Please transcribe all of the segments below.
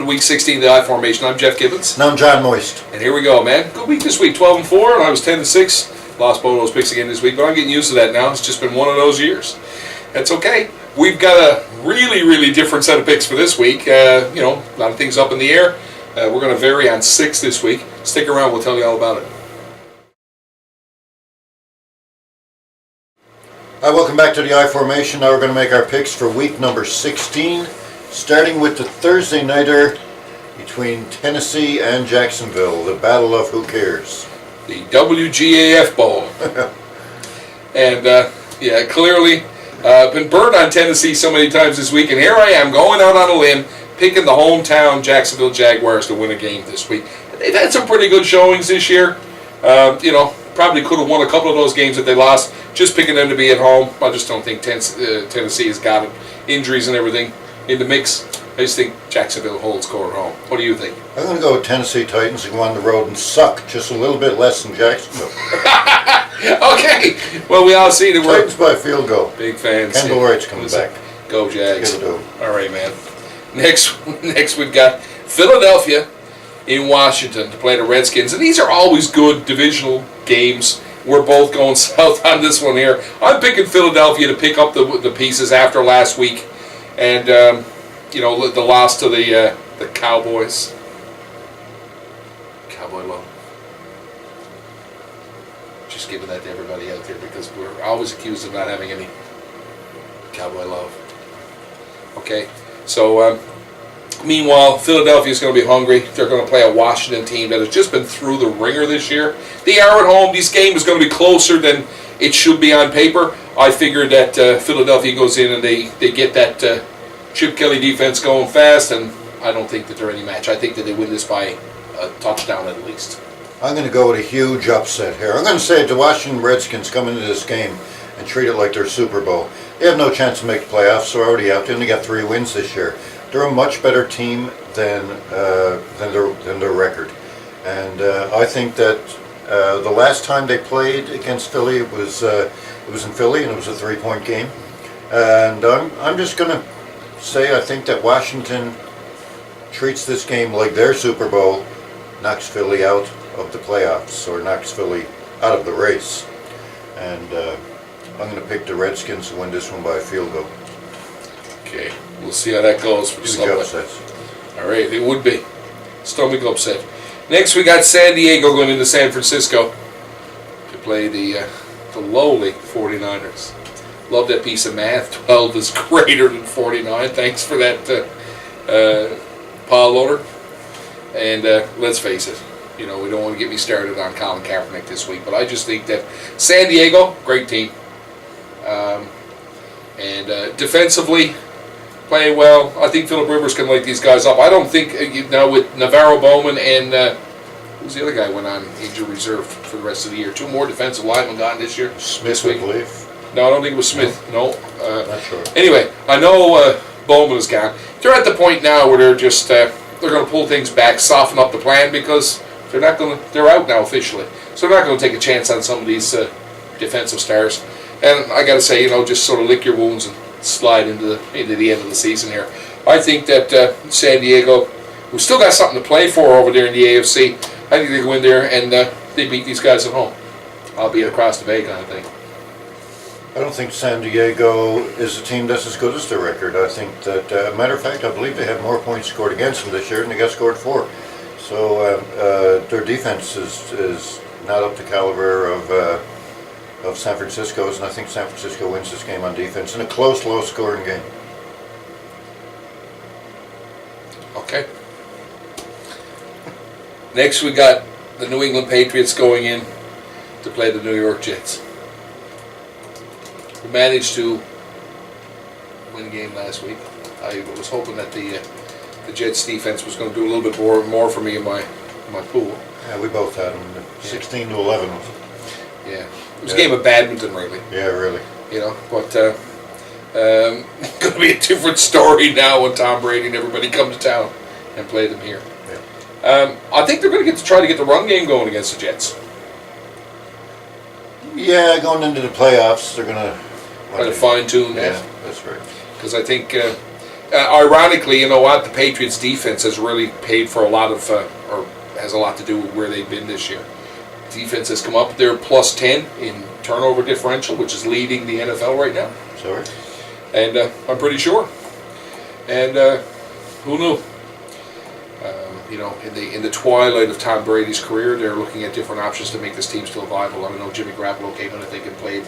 week 16 of the I formation. I'm Jeff Gibbons. And I'm John Moist. And here we go, man. Good week this week. 12-4, and I was 10-6. Lost both of those picks again this week, but I'm getting used to that now. It's just been one of those years. That's okay. We've got a really, really different set of picks for this week. A lot of things up in the air. We're going to vary on 6 this week. Stick around. We'll tell you all about it. Hi, welcome back to the I formation. Now we're going to make our picks for week number 16, starting with the Thursday nighter between Tennessee and Jacksonville, the battle of who cares. The WGAF Bowl. And, clearly, been burned on Tennessee so many times this week, and here I am going out on a limb, picking the hometown Jacksonville Jaguars to win a game this week. They've had some pretty good showings this year. Probably could have won a couple of those games that they lost. Just picking them to be at home. I just don't think Tennessee has got it. Injuries and everything in the mix. I just think Jacksonville holds score at home. What do you think? I'm going to go with Tennessee Titans and go on the road and suck just a little bit less than Jacksonville. Okay. Well, we all see that we're Titans by field goal. big fans. Kendall Wright's coming back. Go Jags. Give it to him. All right, man. Next we've got Philadelphia in Washington to play the Redskins, and these are always good divisional games. We're both going south on this one here. I'm picking Philadelphia to pick up the pieces after last week, and the loss to the Cowboys. Cowboy love. Just giving that to everybody out there because we're always accused of not having any Cowboy love. Okay, so meanwhile, Philadelphia is going to be hungry. They're going to play a Washington team that has just been through the ringer this year. They are at home. This game is going to be closer than it should be on paper. I figured that Philadelphia goes in and they get that Chip Kelly defense going fast, and I don't think that they're any match. I think that they win this by a touchdown at least. I'm going to go with a huge upset here. I'm going to say the Washington Redskins come into this game and treat it like their Super Bowl. They have no chance to make the playoffs. They're already out. They only got 3 wins this year. They're a much better team than their record, and I think that the last time they played against Philly, it was in Philly, and it was a 3-point game. And I'm just going to say I think that Washington treats this game like their Super Bowl, knocks Philly out of the playoffs or knocks Philly out of the race, and I'm going to pick the Redskins to win this one by a field goal. Okay, we'll see how that goes for Huge upsets. All right, it would be. Stomach upset. Next, we got San Diego going into San Francisco to play the lowly 49ers. Love that piece of math. 12 is greater than 49. Thanks for that, Paul Loader. And let's face it, we don't want to get me started on Colin Kaepernick this week, but I just think that San Diego, great team. And defensively, playing well. I think Phillip Rivers can light these guys up. I don't think, with Navarro Bowman and who's the other guy went on injury reserve for the rest of the year? 2 more defensive linemen gone this year. Smith, I believe. No, I don't think it was Smith. No. Not sure. Anyway, I know Bowman is gone. They're at the point now where they're just they're going to pull things back, soften up the plan because they're out now officially. So they're not going to take a chance on some of these defensive stars. And I got to say, just sort of lick your wounds and slide into the end of the season here. I think that San Diego, we've still got something to play for over there in the AFC. I think they go in there and they beat these guys at home. Albeit across the bay kind of thing. I don't think San Diego is a team that's as good as their record. I think that, matter of fact, I believe they have more points scored against them this year than they got scored for. So their defense is not up to caliber of San Francisco's, and I think San Francisco wins this game on defense in a close, low-scoring game. Okay. Next, we got the New England Patriots going in to play the New York Jets. We managed to win a game last week. I was hoping that the Jets defense was going to do a little bit more for me in my pool. Yeah, we both had them. 16-11. Yeah. It was a game of badminton, really. Yeah, really. But going to be a different story now when Tom Brady and everybody come to town and play them here. Yeah. I think they're going to try to get the run game going against the Jets. Yeah, going into the playoffs, they're going to Try to fine-tune that. Yeah, that's right. Because I think ironically, you know what? The Patriots' defense has really paid for a lot of, or has a lot to do with where they've been this year. Defense has come up. They're plus 10 in turnover differential, which is leading the NFL right now. Sorry. And I'm pretty sure. And who knew? You know, in the twilight of Tom Brady's career, they're looking at different options to make this team still viable. I know Jimmy Garoppolo came in, I think, and played.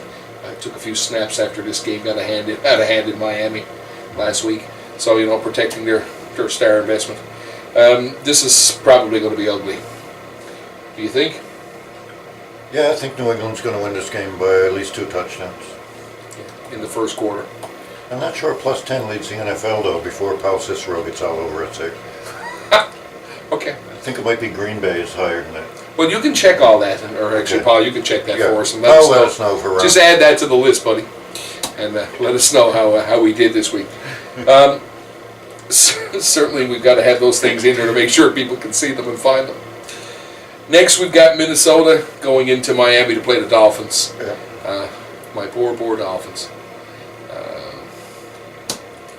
Took a few snaps after this game got out of hand in Miami last week. So, you know, protecting their star investment. This is probably going to be ugly. Do you think? Yeah, I think New England's going to win this game by at least 2 touchdowns. In the first quarter. I'm not sure plus 10 leads the NFL, though, before Paul Cicero gets all over it. So Okay. I think it might be Green Bay is higher than that. Well, you can check all that, or actually, Okay. Paul, you can check that Yeah. for us and Let us know for round. Just add that to the list, buddy, and let us know how we did this week. Certainly, we've got to have those things in there to make sure people can see them and find them. Next, we've got Minnesota going into Miami to play the Dolphins. Yeah. My poor Dolphins.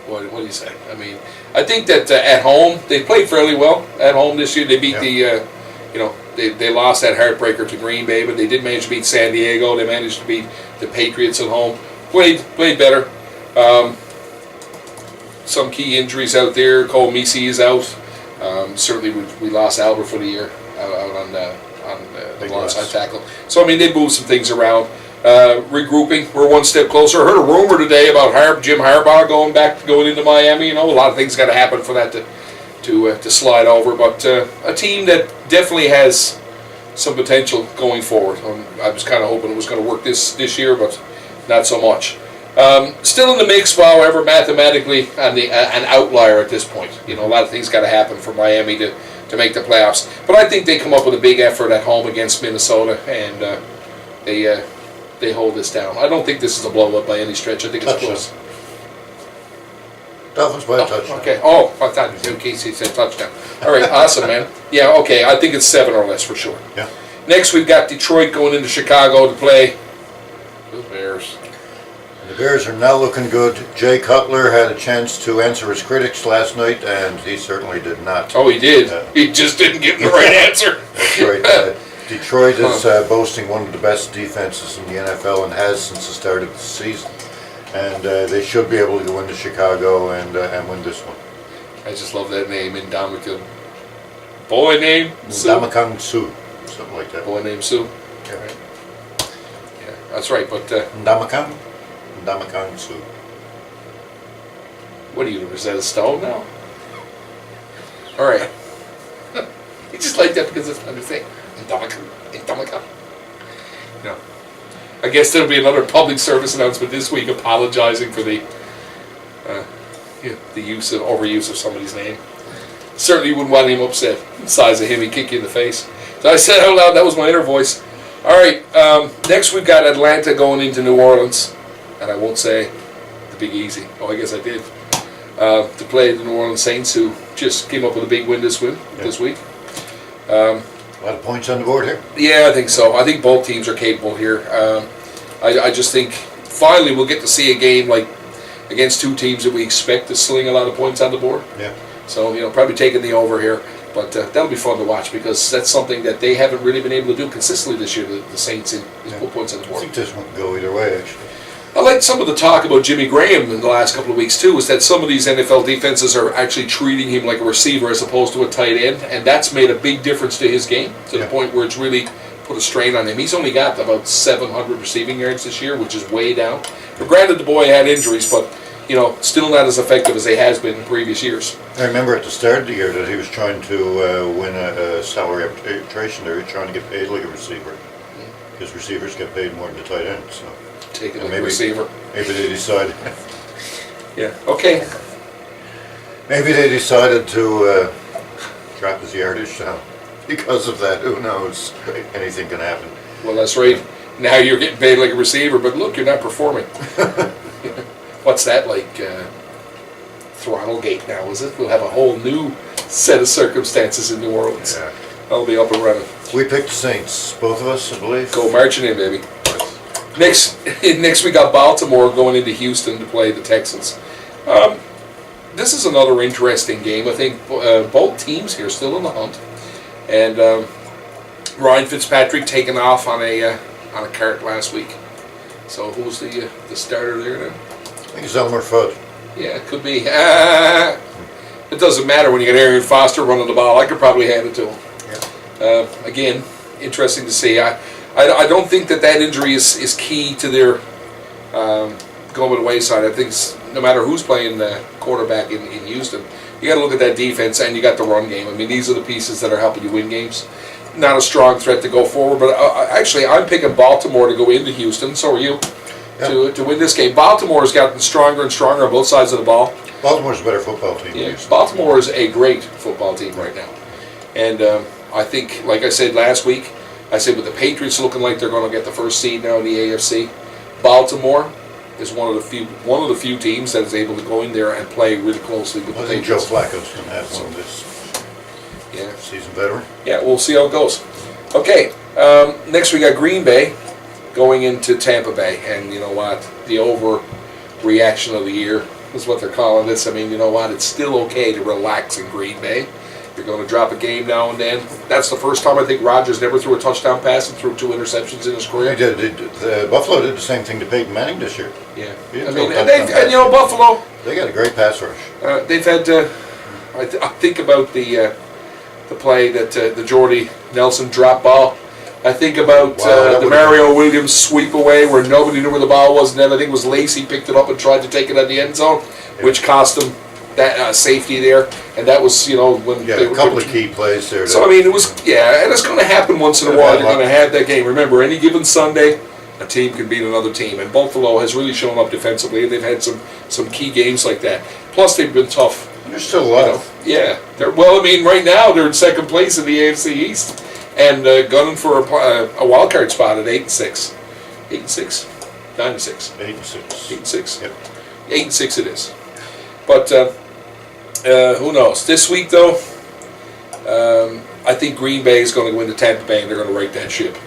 What do you say? I mean, I think that at home they played fairly well at home this year. They beat they lost that heartbreaker to Green Bay, but they did manage to beat San Diego. They managed to beat the Patriots at home. Played better. Some key injuries out there. Cole Messi is out. Certainly, we lost Albert for the year out on the alongside tackle. So I mean, they moved some things around. Regrouping, we're one step closer. I heard a rumor today about Jim Harbaugh going into Miami. You know, a lot of things got to happen for that to slide over. But a team that definitely has some potential going forward. I was kind of hoping it was going to work this year, but not so much. Still in the mix, however, mathematically an outlier at this point. You know, a lot of things got to happen for Miami to make the playoffs. But I think they come up with a big effort at home against Minnesota, and they hold this down. I don't think this is a blow-up by any stretch. I think it's close. Dolphins by a touchdown. Okay. Oh, I thought in case he said touchdown. All right, awesome, man. Yeah, okay. I think it's 7 or less for sure. Yeah. Next, we've got Detroit going into Chicago to play the Bears. The Bears are now looking good. Jay Cutler had a chance to answer his critics last night, and he certainly did not. Oh, he did. He just didn't give the right answer. That's right. Detroit is boasting one of the best defenses in the NFL and has since the start of the season. And they should be able to go into Chicago and win this one. I just love that name, Ndamukong. Boy named Sue. Ndamukong Suh, something like that. Boy named Sue. Yeah, right. Yeah, that's right. But Ndamukong Suh. what are you, is that a stone now? All right. You just like that because it's fun to say. Ndamukong. No. I guess there'll be another public service announcement this week apologizing for the overuse of somebody's name. Certainly wouldn't want him upset. The size of him, he'd kick you in the face. So I said out loud, that was my inner voice. All right, next we've got Atlanta going into New Orleans. And I won't say the Big Easy. Oh, I guess I did. To play the New Orleans Saints, who just came up with a big win this week. A lot of points on the board here. Yeah, I think so. I think both teams are capable here. I just think finally we'll get to see a game like against two teams that we expect to sling a lot of points on the board. Yeah. So, probably taking the over here. But that'll be fun to watch because that's something that they haven't really been able to do consistently this year, the Saints, is put points on the I board. think this one can go either way, actually. I like some of the talk about Jimmy Graham in the last couple of weeks too, is that some of these NFL defenses are actually treating him like a receiver as opposed to a tight end, and that's made a big difference to his game, to the point where it's really put a strain on him. He's only got about 700 receiving yards this year, which is way down. But granted, the boy had injuries, but still not as effective as he has been in previous years. I remember at the start of the year that he was trying to win a salary arbitration there. He was trying to get paid like a receiver. Because receivers get paid more than the tight end, so... Taking like a receiver. Maybe they decided... Yeah, okay. Maybe they decided to drop his yardage down. Because of that, who knows? Anything can happen. Well, that's right. Now you're getting paid like a receiver, but look, you're not performing. What's that like? Throttlegate now, is it? We'll have a whole new set of circumstances in New Orleans. Yeah. I'll be up and running. We picked the Saints, both of us, I believe. Go marching in, baby. Next we got Baltimore going into Houston to play the Texans. this is another interesting game. I think both teams here still in the hunt, and Ryan Fitzpatrick taking off on a cart last week. So who's the starter there now? I think it's Elmer Fudd. Yeah, it could be. It doesn't matter when you get Arian Foster running the ball. I could probably hand it to him. Yeah. Again, interesting to see. I don't think that injury is key to their going to the wayside. I think no matter who's playing the quarterback in Houston, you got to look at that defense and you got the run game. I mean, these are the pieces that are helping you win games. Not a strong threat to go forward, but actually, I'm picking Baltimore to go into Houston. So are you. Yeah. To win this game. Baltimore has gotten stronger and stronger on both sides of the ball. Baltimore's a better football team. Yeah, Baltimore is a great football team right now. And I think, like I said last week, I said with the Patriots looking like they're going to get the first seed now in the AFC, Baltimore is one of the few teams that is able to go in there and play really closely with the I think Joe Patriots. Flacco's going to have one of this seasoned veteran. Yeah, we'll see how it goes. Okay, next we got Green Bay going into Tampa Bay, and you know what? The overreaction of the year is what they're calling this. I mean, you know what? It's still okay to relax in Green Bay. You're going to drop a game now and then. That's the first time I think Rodgers never threw a touchdown pass and threw 2 interceptions in his career. He did. Buffalo did the same thing to Peyton Manning this year. Yeah, He I didn't mean, throw a and touchdown you know, pass. Buffalo. They got a great pass rush. They've had. I think about the play that the Jordy Nelson drop ball. I think about the Mario Williams sweep away where nobody knew where the ball was, and then I think it was Lacey picked it up and tried to take it at the end zone, which cost them that safety there. And that was, you know, when Yeah, a couple of key plays there. So I mean, it was and it's going to happen once in a while. You're going to have that game. Remember, any given Sunday, a team can beat another team, and Buffalo has really shown up defensively, and they've had some key games like that. Plus, they've been tough. There's still a lot of. Yeah, well, I mean, right now they're in second place in the AFC East. And gunning for a wild card spot at 8-6, 8-6, 9-6, 8-6, 8-6. Yep. 8-6 it is. But who knows? This week though, I think Green Bay is going to go into Tampa Bay and they're going to right that ship.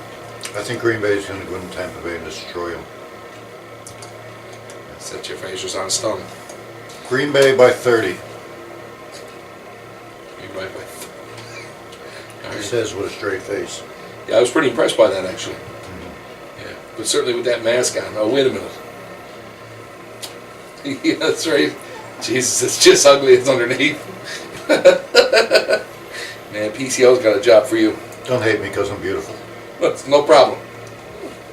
I think Green Bay is going to go into Tampa Bay and destroy them. Set your faces on stun. Green Bay by 30. Green Bay by. He says with a straight face. Yeah, I was pretty impressed by that actually. Yeah, but certainly with that mask on. Oh, wait a minute. Yeah, that's right. Jesus, it's just ugly. It's underneath. Man, PCO's got a job for you. Don't hate me because I'm beautiful. That's no problem.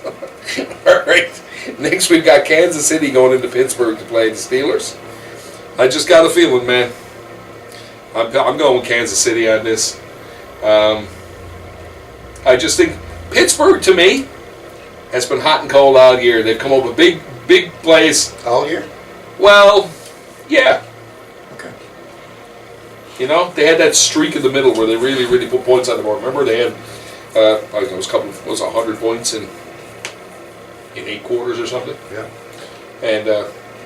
All right. Next we've got Kansas City going into Pittsburgh to play the Steelers. I just got a feeling, man. I'm going with Kansas City on this. I just think Pittsburgh, to me, has been hot and cold all year. They've come up with big plays. All year? Well, yeah. Okay. You know, they had that streak in the middle where they really put points on the board. Remember, they had, I think it was 100 points in 8 quarters or something. Yeah. And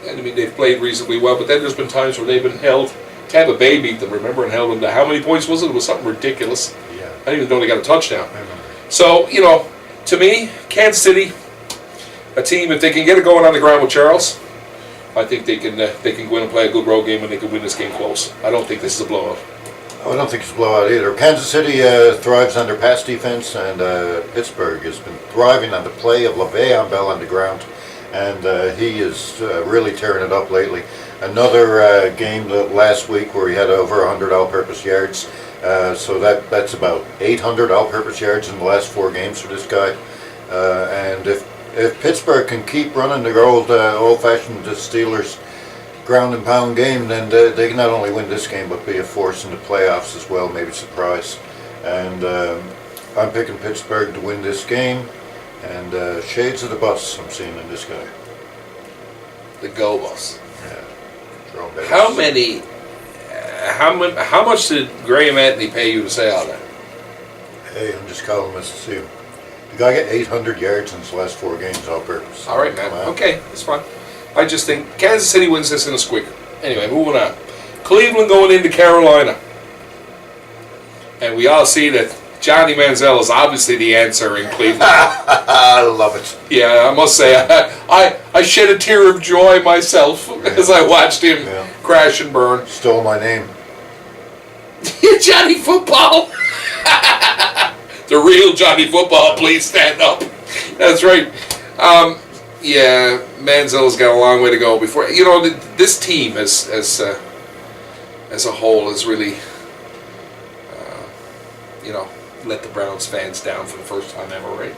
I mean, they've played reasonably well, but then there's been times where they've been held. Tampa Bay beat them, remember, and held them to how many points was it? It was something ridiculous. Yeah. I didn't even know they got a touchdown. I remember. So, you know, to me, Kansas City, a team, if they can get it going on the ground with Charles, I think they can go in and play a good road game and they can win this game close. I don't think this is a blowout. Oh, I don't think it's a blowout either. Kansas City thrives under pass defense, and Pittsburgh has been thriving on the play of Le'Veon Bell on the ground, and he is really tearing it up lately. Another game last week where he had over 100 all-purpose yards, so that's about 800 all-purpose yards in the last 4 games for this guy. And if Pittsburgh can keep running their old-fashioned Steelers ground and pound game, then they can not only win this game but be a force in the playoffs as well, maybe surprise. And I'm picking Pittsburgh to win this game, and shades of the bus I'm seeing in this guy. The Go Bus. Yeah. How many? How much did Graham Anthony pay you to say all that? Hey, I'm just calling this to see him. The guy got 800 yards in his last 4 games all purpose. All right, man. Okay, that's fine. I just think Kansas City wins this in a squeaker. Anyway, moving on. Cleveland going into Carolina. And we all see that Johnny Manziel is obviously the answer in Cleveland. I love it. Yeah, I must say, I shed a tear of joy myself as I watched him crash and burn. Stole my name. Johnny Football. The real Johnny Football, please stand up. That's right. Yeah, Manziel's got a long way to go before. You know, this team as a whole has really, let the Browns fans down for the first time ever, right?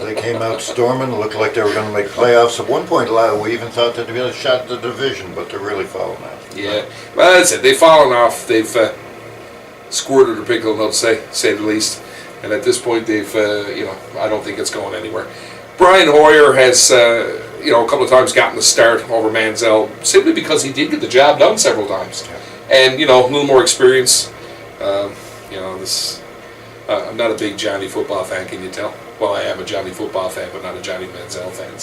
They came out storming. It looked like they were going to make playoffs. At one point, we even thought they'd be a shot at the division, but they're really falling out. Yeah, well, that's it. They've fallen off. They've squirted or pickled, to say the least. And at this point, they've, I don't think it's going anywhere. Brian Hoyer has, a couple of times gotten the start over Manziel simply because he did get the job done several times. Yeah. And, a little more experience. I'm not a big Johnny Football fan, can you tell? Well, I am a Johnny Football fan, but not a Johnny Manziel fan,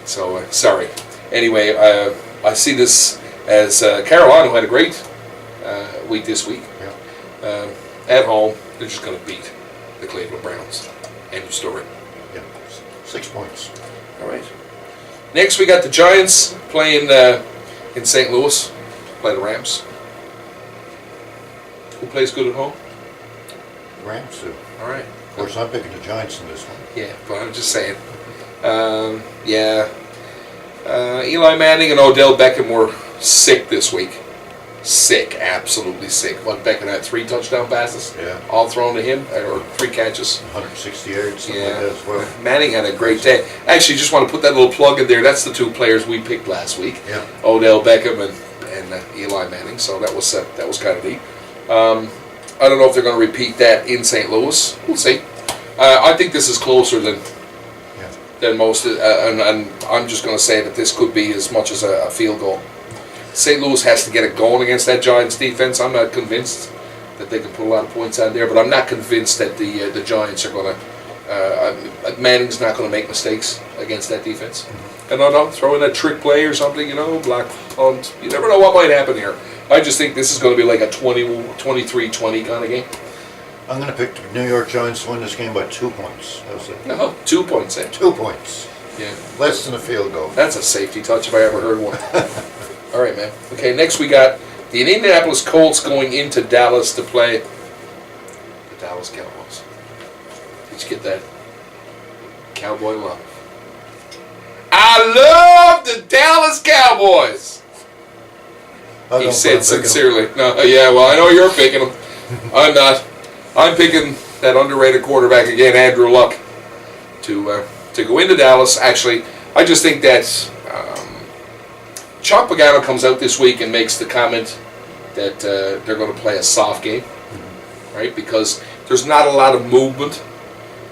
so sorry. Anyway, I see this as Carolina, who had a great week this week. Yeah. At home, they're just going to beat the Cleveland Browns. End of story. Yeah. 6 points. All right. Next, we got the Giants playing in St. Louis. Play the Rams. Who plays good at home? Rams do. All right. Of course, I'm picking the Giants in this one. Yeah, but I'm just saying. Eli Manning and Odell Beckham were sick this week. Sick, absolutely sick. What, Beckham had 3 touchdown passes? Yeah. All thrown to him, or 3 catches. 160 yards, something like that as well. Manning had a great day. Actually, just want to put that little plug in there. That's the 2 players we picked last week. Yeah. Odell Beckham and Eli Manning. So that was kind of neat. I don't know if they're going to repeat that in St. Louis. We'll see. I think this is closer than most, and I'm just going to say that this could be as much as a field goal. St. Louis has to get it going against that Giants defense. I'm not convinced that they can put a lot of points on there, but I'm not convinced that the Giants are going to. Manning's not going to make mistakes against that defense. And I'll throw in a trick play or something, block punt. You never know what might happen here. I just think this is going to be like a 23-20 kind of game. I'm going to pick the New York Giants to win this game by 2 points. How's that? No, 2 points, eh? 2 points. Yeah. Less than a field goal. That's a safety touch if I ever heard one. All right, man. Okay, next we got the Indianapolis Colts going into Dallas to play the Dallas Cowboys. Did you get that? Cowboy love. I love the Dallas Cowboys. He said sincerely. No, yeah, well, I know you're picking them. I'm not. I'm picking that underrated quarterback again, Andrew Luck, to go into Dallas. Actually, I just think that Chuck Pagano comes out this week and makes the comment that they're going to play a soft game, right? Because there's not a lot of movement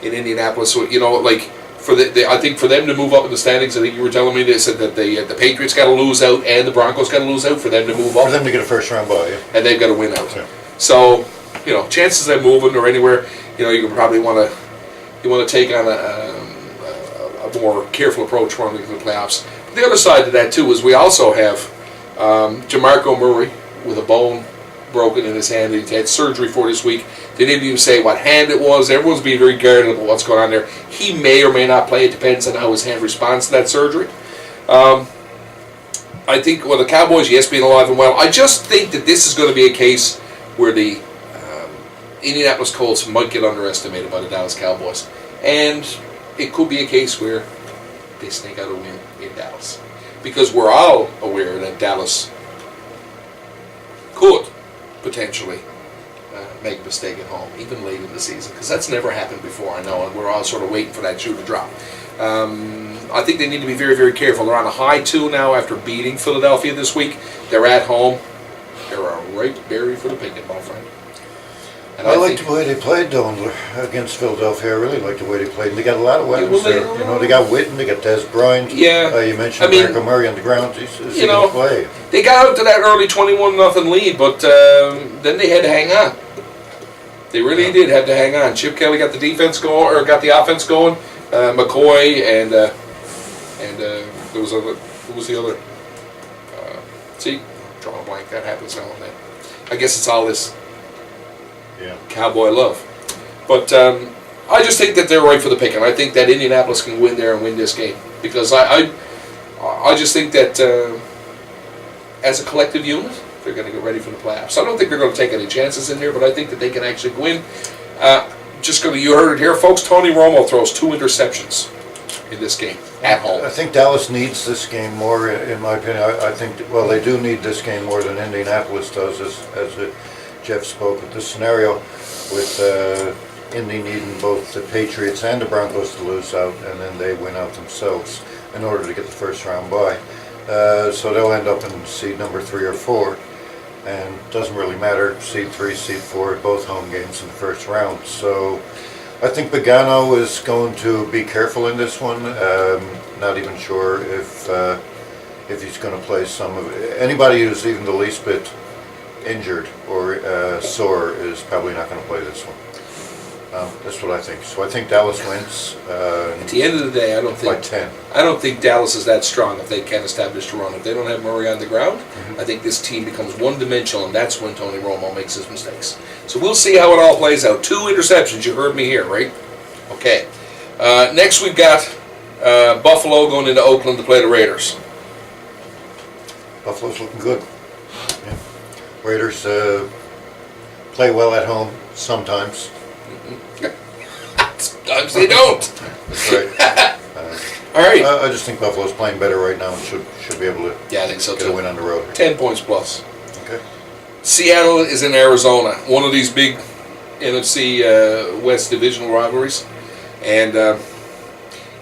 in Indianapolis. So, I think for them to move up in the standings, I think you were telling me they said that the Patriots got to lose out and the Broncos got to lose out for them to move up. For them to get a first round bye, yeah. And they've got to win out. Yeah. So, chances of moving or anywhere, you can probably want to take on a more careful approach running into the playoffs. But the other side to that too is we also have JaMarco Murray with a bone broken in his hand that he had surgery for this week. They didn't even say what hand it was. Everyone's being very guarded about what's going on there. He may or may not play. It depends on how his hand responds to that surgery. I think, the Cowboys, yes, being alive and well, I just think that this is going to be a case where the Indianapolis Colts might get underestimated by the Dallas Cowboys. And it could be a case where they sneak out a win in Dallas. Because we're all aware that Dallas could potentially make a mistake at home, even late in the season, because that's never happened before, I know, and we're all sort of waiting for that shoe to drop. I think they need to be very, very careful. They're on a high 2 now after beating Philadelphia this week. They're at home. They're a ripe berry for the picking, my friend. And I like the way they played, though, against Philadelphia. I really like the way they played. And they got a lot of weapons there. They got Witten, they got Des Bryant. Yeah. You mentioned Marco Murray on the ground. He's going to play. They got out to that early 21-0 lead, but then they had to hang on. They really did have to hang on. Chip Kelly got the defense going, or got the offense going. McCoy and there was other. Who was the other? Drawing a blank. That happens now and then. I guess it's all this Cowboy love. But I just think that they're right for the pick, and I think that Indianapolis can win there and win this game. because I just think that as a collective unit, they're going to get ready for the playoffs. I don't think they're going to take any chances in here, but I think that they can actually win. You heard it here, folks. Tony Romo throws 2 interceptions in this game at home. I think Dallas needs this game more, in my opinion. I think, well, they do need this game more than Indianapolis does, as Jeff spoke of the scenario with Indy needing both the Patriots and the Broncos to lose out, and then they win out themselves in order to get the first round bye. So they'll end up in seed number 3 or 4. And it doesn't really matter, seed 3, seed 4, both home games in the first round. So I think Pagano is going to be careful in this one. Not even sure if he's going to play some of it. Anybody who's even the least bit injured or sore is probably not going to play this one. That's what I think. So I think Dallas wins. At the end of the day, I don't by 10. think Dallas is that strong if they can't establish the run. If they don't have Murray on the ground, I think this team becomes one-dimensional, and that's when Tony Romo makes his mistakes. So we'll see how it all plays out. 2 interceptions, you heard me here, right? Okay. Next we've got Buffalo going into Oakland to play the Raiders. Buffalo's looking good. Yeah. Raiders play well at home sometimes. Sometimes they don't. That's right. All right. I just think Buffalo's playing better right now and should be able to Yeah, I think so get too. a win on the road. 10 points plus. Okay. Seattle is in Arizona, one of these big NFC West divisional rivalries. And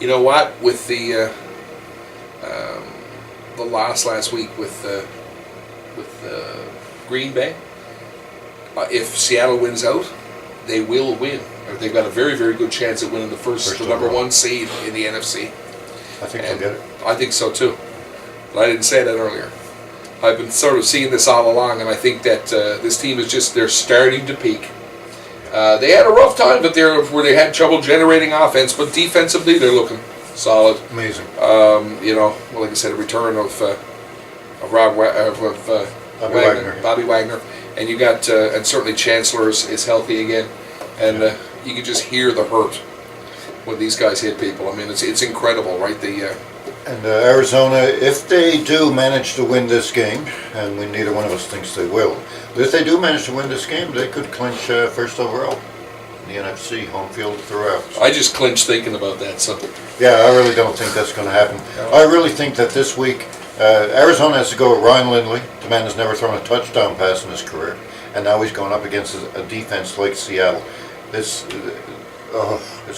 you know what? With the loss last week with Green Bay, if Seattle wins out, they will win. They've got a very, very good chance at winning the number 1 seed in the NFC. I think they'll get it. I think so too. But I didn't say that earlier. I've been sort of seeing this all along, and I think that this team is they're starting to peak. They had a rough time, but where they had trouble generating offense, but defensively they're looking solid. Amazing. Like I said, a return of Bobby Wagner, and you got and certainly Chancellor is healthy again, and you can just hear the hurt when these guys hit people. I mean, it's incredible, right? And Arizona, if they do manage to win this game, and neither one of us thinks they will, but if they do manage to win this game, they could clinch first overall in the NFC, home field throughout. I just clinched thinking about that. So yeah, I really don't think that's going to happen. No. I really think that this week Arizona has to go with Ryan Lindley. The man has never thrown a touchdown pass in his career, and now he's going up against a defense like Seattle. It's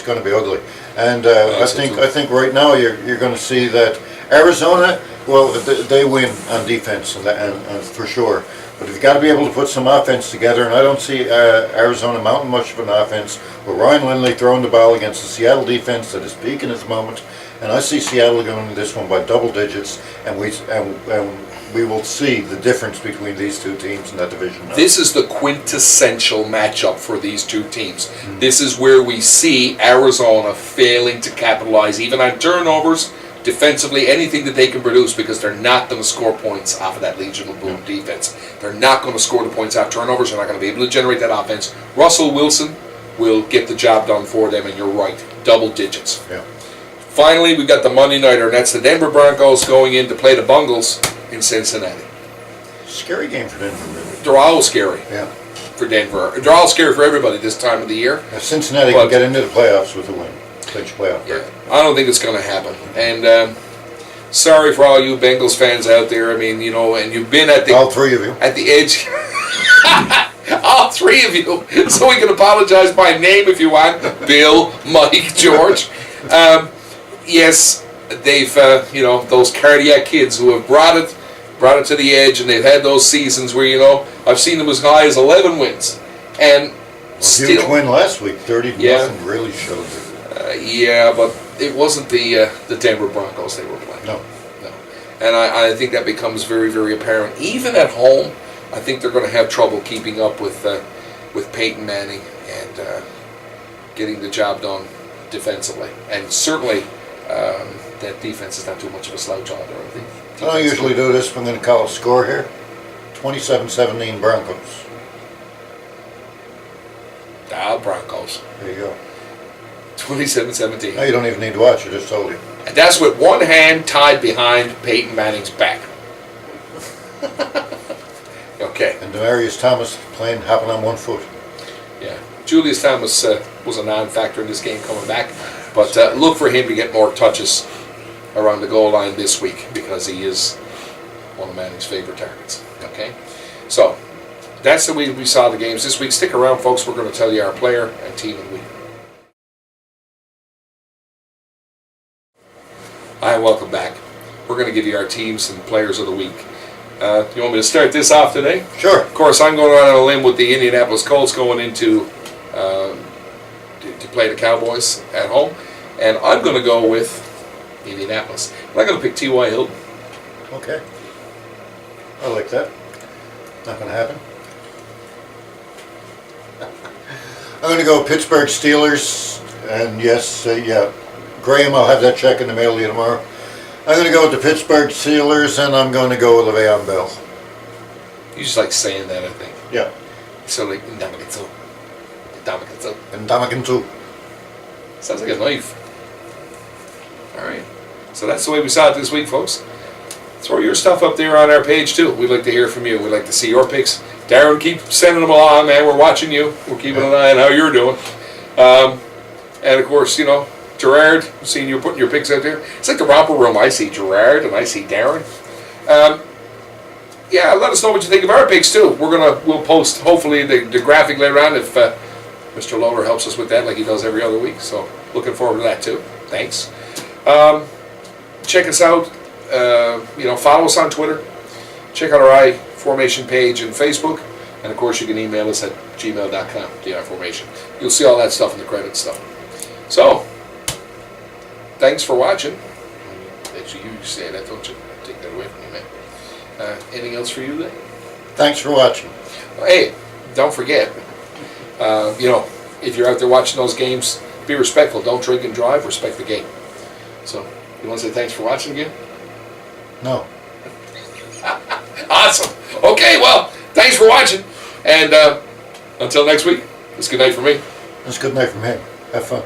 going to be ugly, and I think right now you're going to see that Arizona, well, they win on defense and for sure. But you've got to be able to put some offense together, and I don't see Arizona mounting much of an offense with Ryan Lindley throwing the ball against the Seattle defense that is peaking at the moment. And I see Seattle going into this one by double digits, and we will see the difference between these two teams in that division. This is the quintessential matchup for these two teams. This is where we see Arizona failing to capitalize, even on turnovers, defensively, anything that they can produce, because they're not going to score points off of that Legion of Boom defense. They're not going to score the points off turnovers. They're not going to be able to generate that offense. Russell Wilson will get the job done for them, and you're right, double digits. Yeah. Finally, we've got the Monday Nighter, and that's the Denver Broncos going in to play the Bungles in Cincinnati. Scary game for Denver, really. They're all scary. Yeah. For Denver. They're all scary for everybody this time of the year. Now, Cincinnati can get into the playoffs with a win. Clinch playoff. Yeah. I don't think it's going to happen. And sorry for all you Bengals fans out there. I mean, and you've been at the... All three of you. At the edge. All three of you. So we can apologize by name if you want. Bill, Mike, George. Yes, they've, those cardiac kids who have brought it to the edge, and they've had those seasons where, I've seen them as high as 11 wins. And still... Huge win last week, 30-0 really showed it. Yeah, but it wasn't the Denver Broncos they were playing. No. And I think that becomes very, very apparent. Even at home, I think they're going to have trouble keeping up with Peyton Manning and getting the job done defensively. And certainly, that defense is not too much of a slouch either. I think. I don't usually do this, but I'm going to call a score here. 27-17 Broncos. Broncos. There you go. 27-17. No, you don't even need to watch. I just told you. And that's with one hand tied behind Peyton Manning's back. Okay. And Demarius Thomas playing hopping on one foot. Yeah. Julius Thomas was a non-factor in this game coming back. But look for him to get more touches around the goal line this week because he is one of Manning's favorite targets. Okay? So, that's the way we saw the games this week. Stick around, folks. We're going to tell you our player and team of the week. Hi, welcome back. We're going to give you our teams and players of the week. You want me to start this off today? Sure. Of course, I'm going out on a limb with the Indianapolis Colts going into to play the Cowboys at home. And I'm going to go with Indianapolis. I'm going to pick T.Y. Hilton. Okay. I like that. Not going to happen. I'm going to go Pittsburgh Steelers. And yes, yeah. Graham, I'll have that check in the mail to you tomorrow. I'm going to go with the Pittsburgh Steelers, and I'm going to go with Le'Veon Bell. You just like saying that, I think. Yeah. So like, Ndamukong. And Damakin too. Sounds like a knife. All right. So that's the way we saw it this week, folks. Throw your stuff up there on our page, too. We'd like to hear from you. We'd like to see your picks. Darren, keep sending them along, man. We're watching you. We're keeping an eye on how you're doing. And, of course, you know, Gerard, seeing you putting your picks out there. It's like the romper room. I see Gerard and I see Darren. Yeah, let us know what you think of our picks too. We'll post hopefully the graphic later on if Mr. Lowler helps us with that like he does every other week. So looking forward to that too. Thanks. Check us out. Follow us on Twitter. Check out our I-Formation page and Facebook. And of course you can email us at gmail.com, the I-Formation. You'll see all that stuff in the credit stuff. So, thanks for watching. Actually, you say that, don't you? Take that away from me, man. Anything else for you then? Thanks for watching. Hey, don't forget, if you're out there watching those games, be respectful. Don't drink and drive. Respect the game. So, you want to say thanks for watching again? No. Awesome. Okay, well, thanks for watching. And until next week, it's good night for me. It's good night from him. Have fun.